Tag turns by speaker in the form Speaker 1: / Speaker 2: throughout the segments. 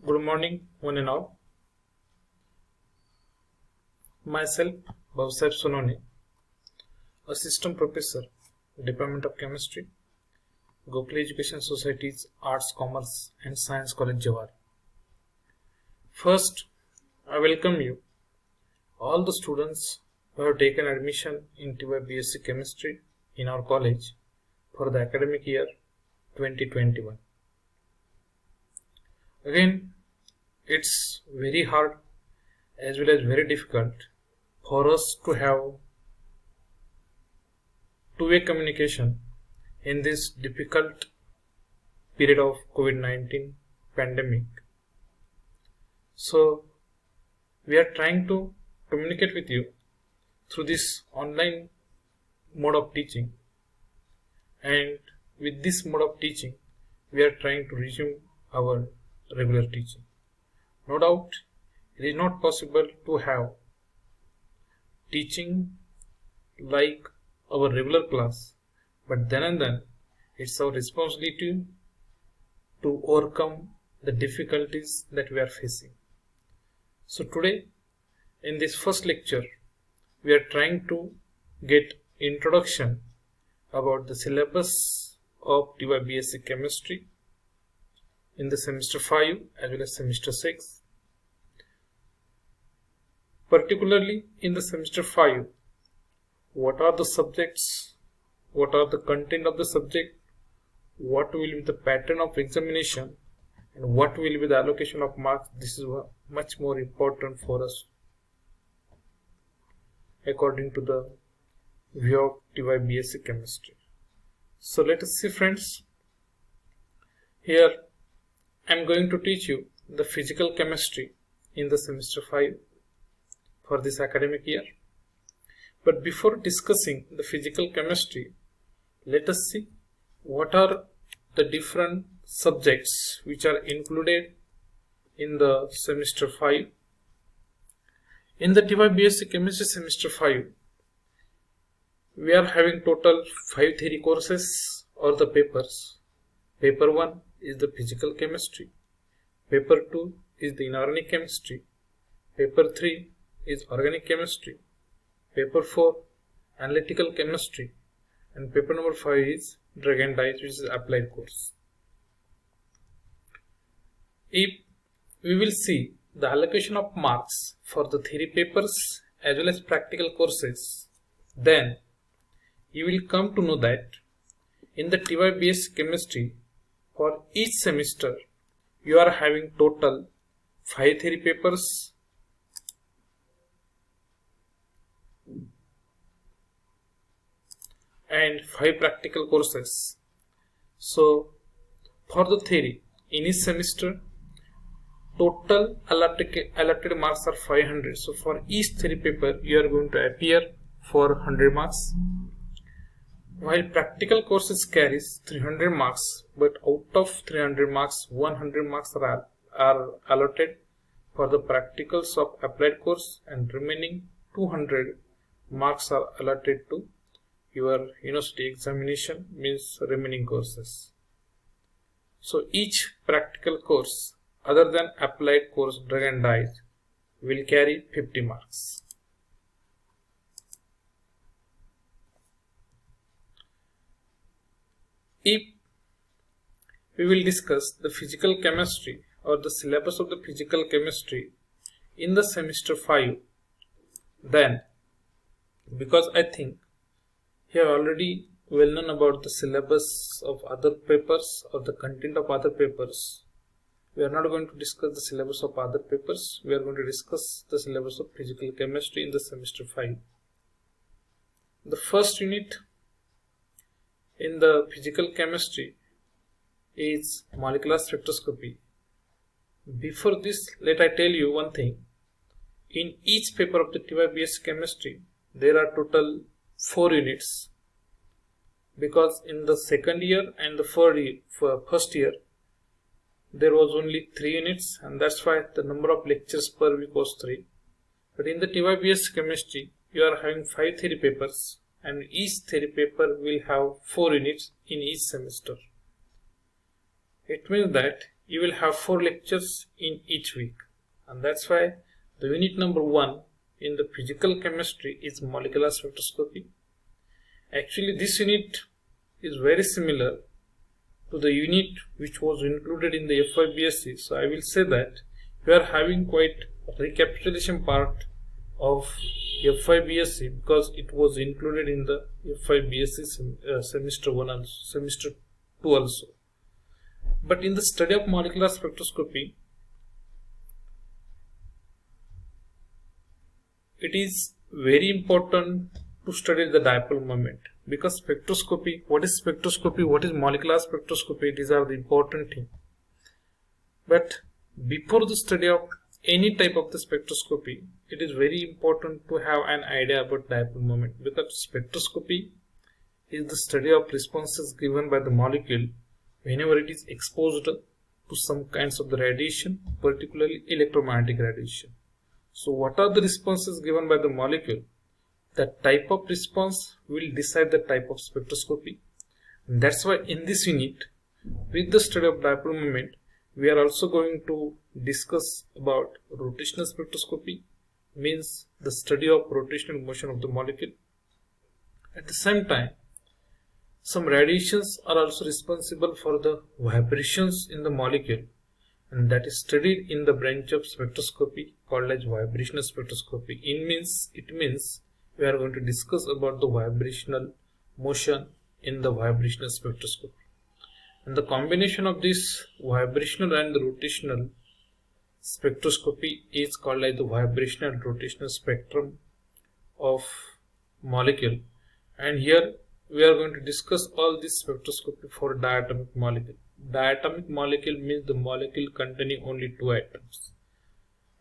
Speaker 1: Good morning, one and all. Myself, Bhavsaheb Sonone, Assistant Professor, Department of Chemistry, Gokhale Education Society's Arts, Commerce and Science College, Jawar. First, I welcome you, all the students who have taken admission into BSc Chemistry in our college for the academic year 2021. Again, it's very hard as well as very difficult for us to have two-way communication in this difficult period of COVID-19 pandemic. So we are trying to communicate with you through this online mode of teaching, and with this mode of teaching we are trying to resume our regular teaching. No doubt it is not possible to have teaching like our regular class, but then and then it's our responsibility to overcome the difficulties that we are facing. So today in this first lecture we are trying to get introduction about the syllabus of BSc Chemistry in the semester 5 as well as semester 6. Particularly in the semester 5, what are the subjects, what are the content of the subject, what will be the pattern of examination, and what will be the allocation of marks. This is much more important for us according to the view of BSc Chemistry. So let us see, friends. Here I am going to teach you the physical chemistry in the semester 5 for this academic year. But before discussing the physical chemistry, let us see what are the different subjects which are included in the semester 5. In the BSc Chemistry semester 5, we are having total 5 theory courses or the papers. Paper 1 is the physical chemistry. Paper 2 is the inorganic chemistry. Paper 3 is organic chemistry. Paper 4 analytical chemistry, and paper number 5 is drug and dyes, which is applied course. If we will see the allocation of marks for the theory papers as well as practical courses, then you will come to know that in the BSc Chemistry for each semester you are having total 5 theory papers and 5 practical courses. So for the theory in each semester total allotted marks are 500. So for each theory paper you are going to appear for 100 marks, while practical courses carries 300 marks, but out of 300 marks 100 marks are allotted for the practicals of applied course, and remaining 200 marks are allotted to your university examination, means remaining courses. So each practical course other than applied course drug and dyes will carry 50 marks. If we will discuss the physical chemistry or the syllabus of the physical chemistry in the semester 5, then because I think you have already well known about the syllabus of other papers or the content of other papers, we are not going to discuss the syllabus of other papers. We are going to discuss the syllabus of physical chemistry in the semester 5. The first unit in the physical chemistry is molecular spectroscopy. Before this, let I tell you one thing. In each paper of the BSc Chemistry there are total 4 units, because in the second year and the first year there was only 3 units, and that's why the number of lectures per week was 3. But in the BSc Chemistry you are having 5 theory papers, and each theory paper will have 4 units in each semester. It means that you will have 4 lectures in each week, and that's why the unit number 1 in the physical chemistry is molecular spectroscopy. Actually, this unit is very similar to the unit which was included in the FYBSc, so I will say that we are having quite a recapitulation part of FYBSc because it was included in the FYBSc semester 1 and semester 2 also. But in the study of molecular spectroscopy, it is very important to study the dipole moment, because spectroscopy, what is molecular spectroscopy, these are the important things. But before the study of any type of the spectroscopy, it is very important to have an idea about dipole moment, because spectroscopy is the study of responses given by the molecule whenever it is exposed to some kinds of the radiation, particularly electromagnetic radiation. So what are the responses given by the molecule? The type of response will decide the type of spectroscopy. And that's why in this unit, with the study of dipole moment, we are also going to discuss about rotational spectroscopy, means the study of rotational motion of the molecule. At the same time, some radiations are also responsible for the vibrations in the molecule, and that is studied in the branch of spectroscopy called as vibrational spectroscopy. It means we are going to discuss about the vibrational motion in the vibrational spectroscopy. And the combination of this vibrational and the rotational spectroscopy is called as the vibrational rotational spectrum of molecule. And here we are going to discuss all this spectroscopy for diatomic molecule. Diatomic molecule means the molecule containing only 2 atoms.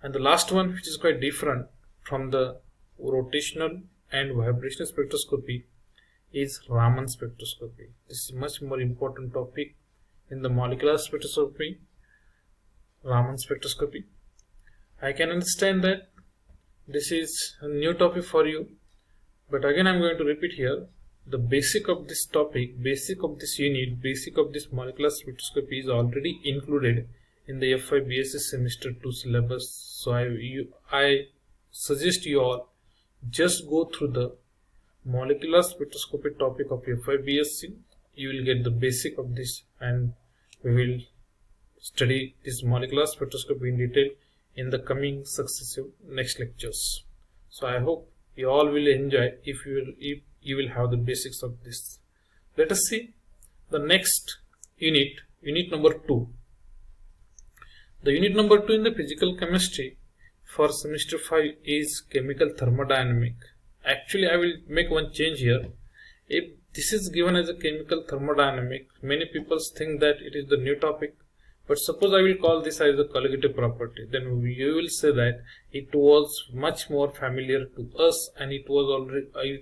Speaker 1: And the last one, which is quite different from the rotational and vibrational spectroscopy, is Raman spectroscopy. This is much more important topic in the molecular spectroscopy, Raman spectroscopy. I can understand that this is a new topic for you, but again I am going to repeat here. The basic of this topic, basic of this unit, basic of this molecular spectroscopy is already included in the FYBSc semester 2 syllabus. So I suggest you all just go through the molecular spectroscopy topic of FYBSc. You will get the basic of this, and we will study this molecular spectroscopy in detail in the coming successive next lectures. So I hope you all will enjoy if you will have the basics of this. Let us see the next unit, unit number 2. The unit number 2 in the physical chemistry for semester 5 is chemical thermodynamic. Actually, I will make one change here. If this is given as a chemical thermodynamic, many people think that it is the new topic. But suppose I will call this as a colligative property, then you will say that it was much more familiar to us, and it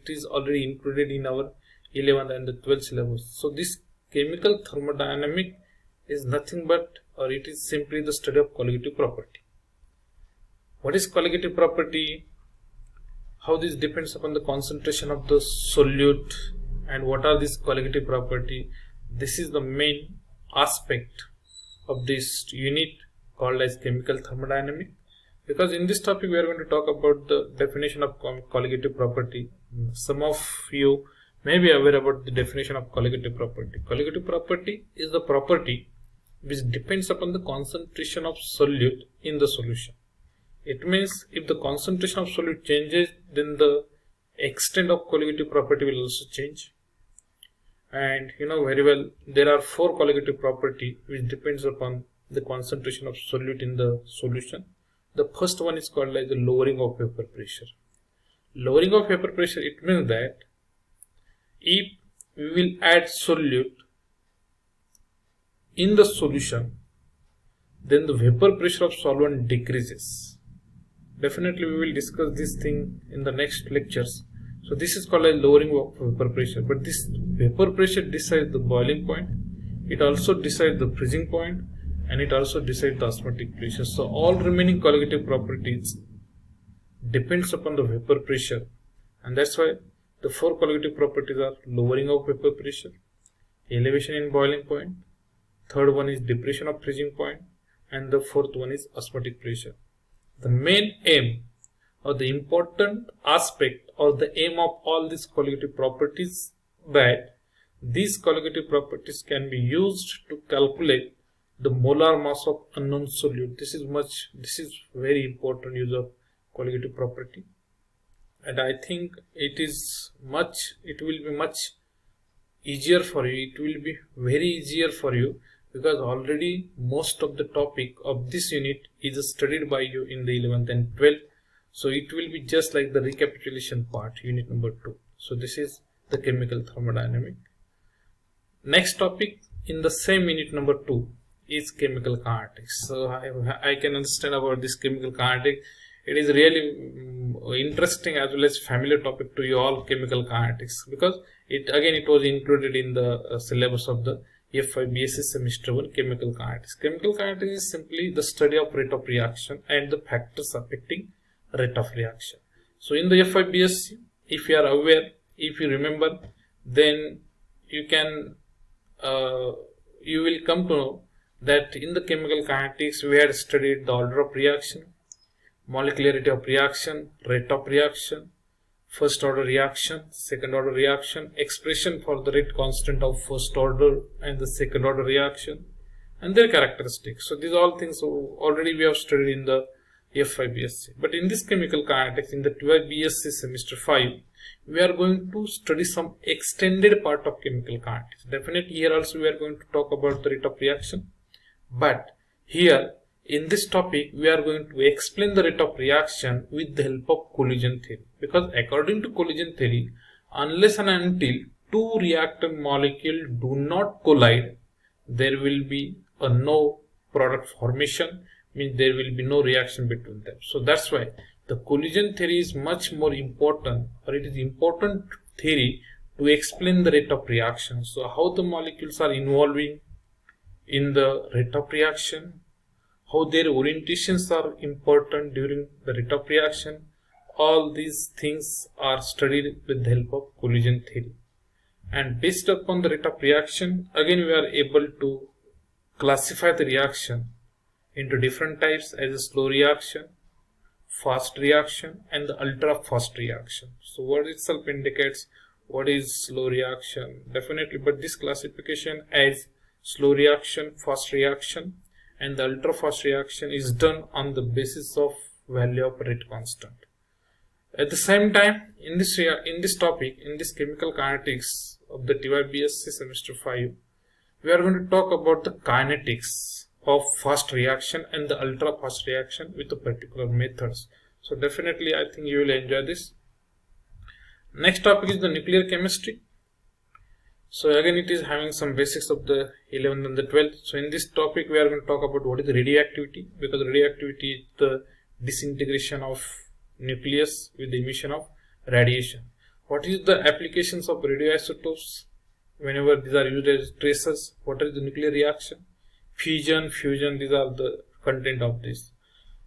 Speaker 1: is already included in our 11th and the 12th syllabus. So this chemical thermodynamic is nothing but, or it is simply the study of colligative property. What is colligative property? How this depends upon the concentration of the solute, and what are these colligative property? This is the main aspect of this unit called as chemical thermodynamic, because in this topic we are going to talk about the definition of colligative property. Some of you may be aware about the definition of colligative property. Colligative property is the property which depends upon the concentration of solute in the solution. It means if the concentration of solute changes, then the extent of colligative property will also change. And you know very well, there are 4 colligative property which depends upon the concentration of solute in the solution. The first one is called as the lowering of vapor pressure. Lowering of vapor pressure, it means that if we will add solute in the solution, then the vapor pressure of solvent decreases. Definitely we will discuss this thing in the next lectures. So this is called a lowering of vapor pressure. But this vapor pressure decides the boiling point. It also decides the freezing point, and it also decides the osmotic pressure. So all remaining colligative properties depends upon the vapor pressure, and that's why the 4 colligative properties are lowering of vapor pressure, elevation in boiling point, third one is depression of freezing point, and the fourth one is osmotic pressure. The main aim or the important aspect or the aim of all these colligative properties that these colligative properties can be used to calculate the molar mass of unknown solute. This is very important use of colligative property, and I think it will be much easier for you. It will be very easier for you because already most of the topic of this unit is studied by you in the 11th and 12th. So it will be just like the recapitulation part, unit number 2. So this is the chemical thermodynamic. Next topic in the same unit number 2 is chemical kinetics. So I can understand about this chemical kinetics. It is really interesting as well as familiar topic to you all, chemical kinetics, because it was included in the syllabus of the F5 BSc semester 1 chemical kinetics. Chemical kinetics is simply the study of rate of reaction and the factors affecting rate of reaction. So in the F5 BSc, if you are aware, if you remember, then you can you will come to know that in the chemical kinetics we had studied the order of reaction, molecularity of reaction, rate of reaction, first order reaction, second order reaction, expression for the rate constant of first order and the second order reaction, and their characteristics. So these all things already we have studied in the F5 BSc. But in this chemical kinetics, in the TY BSc semester 5, we are going to study some extended part of chemical kinetics. Definitely here also we are going to talk about the rate of reaction. But here in this topic we are going to explain the rate of reaction with the help of collision theory. Because according to collision theory, unless and until two reactant molecules do not collide, there will be no product formation, means there will be no reaction between them. So that's why the collision theory is much more important, or it is important theory to explain the rate of reaction. So how the molecules are involving in the rate of reaction, how their orientations are important during the rate of reaction, all these things are studied with the help of collision theory. And based upon the rate of reaction, again we are able to classify the reaction into different types as a slow reaction, fast reaction, and the ultra fast reaction. So what itself indicates what is slow reaction, definitely, but this classification as slow reaction, fast reaction, and the ultra fast reaction is done on the basis of value of rate constant. At the same time, in this topic, in this chemical kinetics of the TY BSc semester 5, we are going to talk about the kinetics of fast reaction and the ultra fast reaction with the particular methods. So definitely I think you will enjoy this. Next topic is the nuclear chemistry. So again it is having some basics of the 11th and the 12th. So in this topic we are going to talk about what is the radioactivity, because radioactivity is the disintegration of nucleus with the emission of radiation. What is the applications of radioisotopes whenever these are used as tracers? What is the nuclear reaction? Fusion, these are the content of this.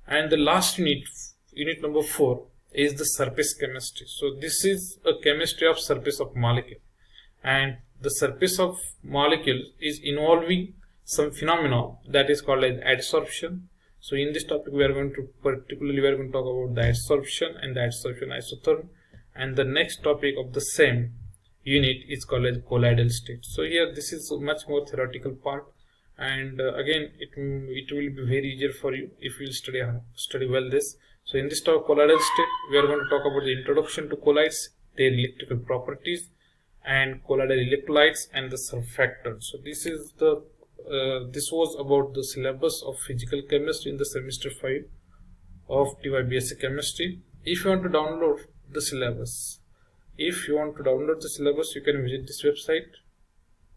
Speaker 1: And the last unit number 4, is the surface chemistry. So this is a chemistry of surface of molecule, and the surface of molecule is involving some phenomena that is called as adsorption. So in this topic we are going to talk about the adsorption and the adsorption isotherm, and the next topic of the same unit is called as colloidal state. So here this is a much more theoretical part, and again it will be very easier for you if you study well this. So in this topic colloidal state, we are going to talk about the introduction to colloids, their electrical properties, and colloidal electrolytes and the surfactants. So this is the this was about the syllabus of physical chemistry in the semester 5 of TY BSc chemistry. If you want to download the syllabus, you can visit this website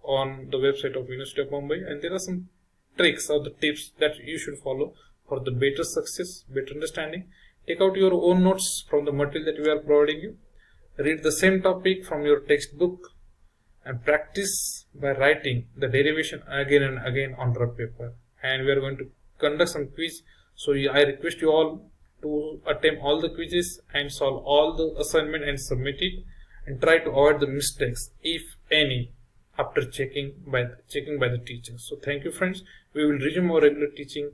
Speaker 1: on the website of University of Mumbai, and there are some tricks or the tips that you should follow for the better success, better understanding. Take out your own notes from the material that we are providing you. Read the same topic from your textbook and practice by writing the derivation again and again on rough paper. And we are going to conduct some quiz. So I request you all to attempt all the quizzes and solve all the assignment and submit it, and try to avoid the mistakes if any. after checking by the teacher. So thank you friends. We will resume our regular teaching